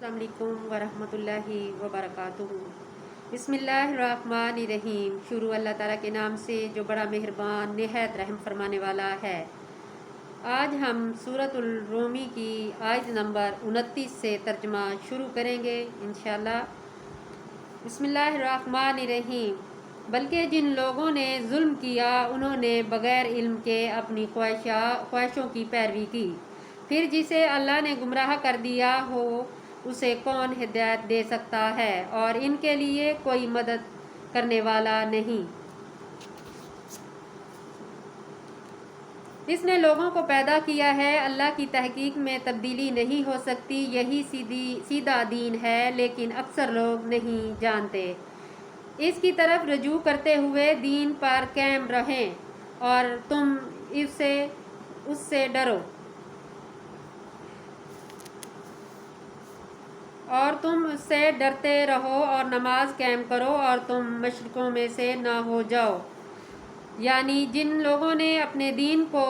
अस्सलाम वालेकुम वरहमतुल्लाहि वबरकातुहू। बिस्मिल्लाहिर्रहमानिर्रहीम। शुरू अल्लाह ताला के नाम से जो बड़ा मेहरबान निहायत रहम फरमाने वाला है। आज हम सूरतुल रूमी की आयत नंबर 29 से तर्जमा शुरू करेंगे इंशाअल्लाह। बिस्मिल्लाहिर्रहमानिर्रहीम। बल्कि जिन लोगों ने जुल्म किया उन्होंने बग़ैर इल्म के अपनी ख्वाहिशों की पैरवी की, फिर जिसे अल्लाह ने गुमराह कर दिया हो उसे कौन हिदायत दे सकता है, और इनके लिए कोई मदद करने वाला नहीं। इसने लोगों को पैदा किया है, अल्लाह की तहकीक में तब्दीली नहीं हो सकती, यही सीधा दीन है, लेकिन अक्सर लोग नहीं जानते। इसकी तरफ रजू करते हुए दीन पर कायम रहें और तुम उससे डरो और तुम उससे डरते रहो और नमाज कायम करो और तुम मुशरिकों में से ना हो जाओ। यानी जिन लोगों ने अपने दीन को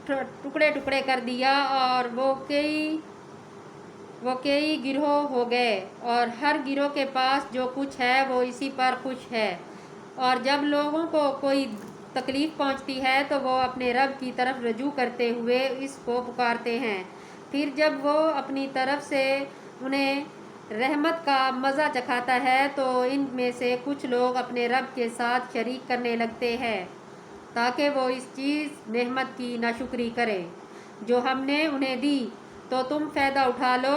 टुकड़े टुकड़े कर दिया और वो कई गिरोह हो गए, और हर गिरोह के पास जो कुछ है वो इसी पर खुश है। और जब लोगों को कोई तकलीफ़ पहुंचती है तो वो अपने रब की तरफ रजू करते हुए इसको पुकारते हैं। फिर जब वो अपनी तरफ से उन्हें रहमत का मज़ा चखाता है तो इनमें से कुछ लोग अपने रब के साथ शरीक करने लगते हैं ताकि वो इस चीज़ नेमत की नाशुक्री करें जो हमने उन्हें दी। तो तुम फ़ायदा उठा लो,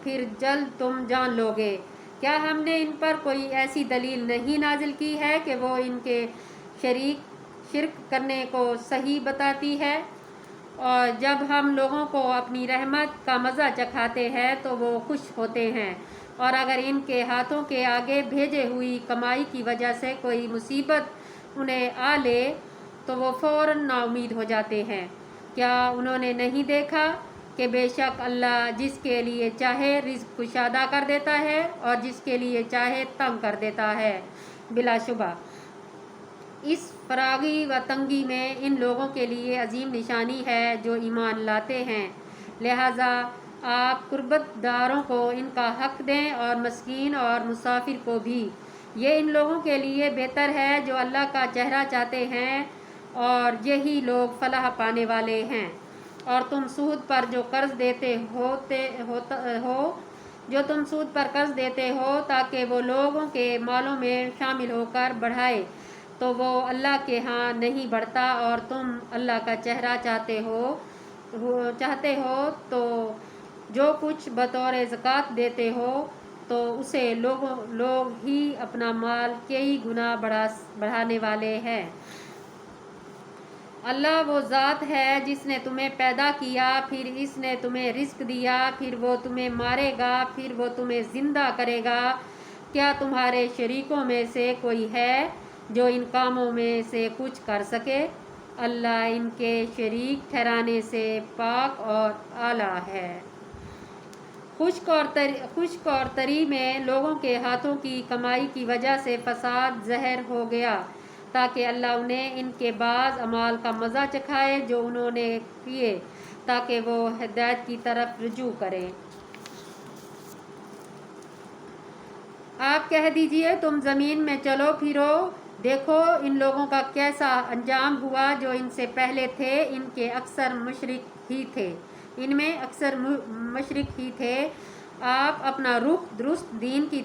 फिर जल्द तुम जान लोगे। क्या हमने इन पर कोई ऐसी दलील नहीं नाजिल की है कि वो इनके शिरक करने को सही बताती है? और जब हम लोगों को अपनी रहमत का मज़ा चखाते हैं तो वो खुश होते हैं, और अगर इनके हाथों के आगे भेजे हुई कमाई की वजह से कोई मुसीबत उन्हें आ ले तो वो फ़ौरन नाउमीद हो जाते हैं। क्या उन्होंने नहीं देखा कि बेशक अल्लाह जिसके लिए चाहे रिज़्क़ कुशादा कर देता है और जिसके लिए चाहे तंग कर देता है। बिलाशुबा इस फरागी व तंगी में इन लोगों के लिए अजीम निशानी है जो ईमान लाते हैं। लिहाजा आप कुर्बतदारों को इनका हक दें और मस्कीन और मुसाफिर को भी। ये इन लोगों के लिए बेहतर है जो अल्लाह का चेहरा चाहते हैं, और यही लोग फलाह पाने वाले हैं। और तुम सूद पर जो कर्ज देते हो ताकि वो लोगों के मालों में शामिल होकर बढ़ाए, तो वो अल्लाह के यहाँ नहीं बढ़ता। और तुम अल्लाह का चेहरा चाहते हो तो जो कुछ बतौर ज़कात देते हो तो उसे लोग ही अपना माल कई गुना बढ़ाने वाले हैं। अल्लाह वो ज़ात है जिसने तुम्हें पैदा किया, फिर इसने तुम्हें रिज़्क़ दिया, फिर वो तुम्हें मारेगा, फिर वो तुम्हें ज़िंदा करेगा। क्या तुम्हारे शरीकों में से कोई है जो इन कामों में से कुछ कर सके? अल्लाह इनके शरीक ठहराने से पाक और आला है। खुश्क और तरी में लोगों के हाथों की कमाई की वजह से फसाद ज़हर हो गया, ताकि अल्लाह उन्हें इनके बाज़ अमाल का मज़ा चखाए जो उन्होंने किए, ताकि वो हिदायत की तरफ रुजू करें। आप कह दीजिए, तुम ज़मीन में चलो फिरो, देखो इन लोगों का कैसा अंजाम हुआ जो इनसे पहले थे। इनमें अक्सर मुशरिक ही थे। आप अपना रुख दुरुस्त दीन की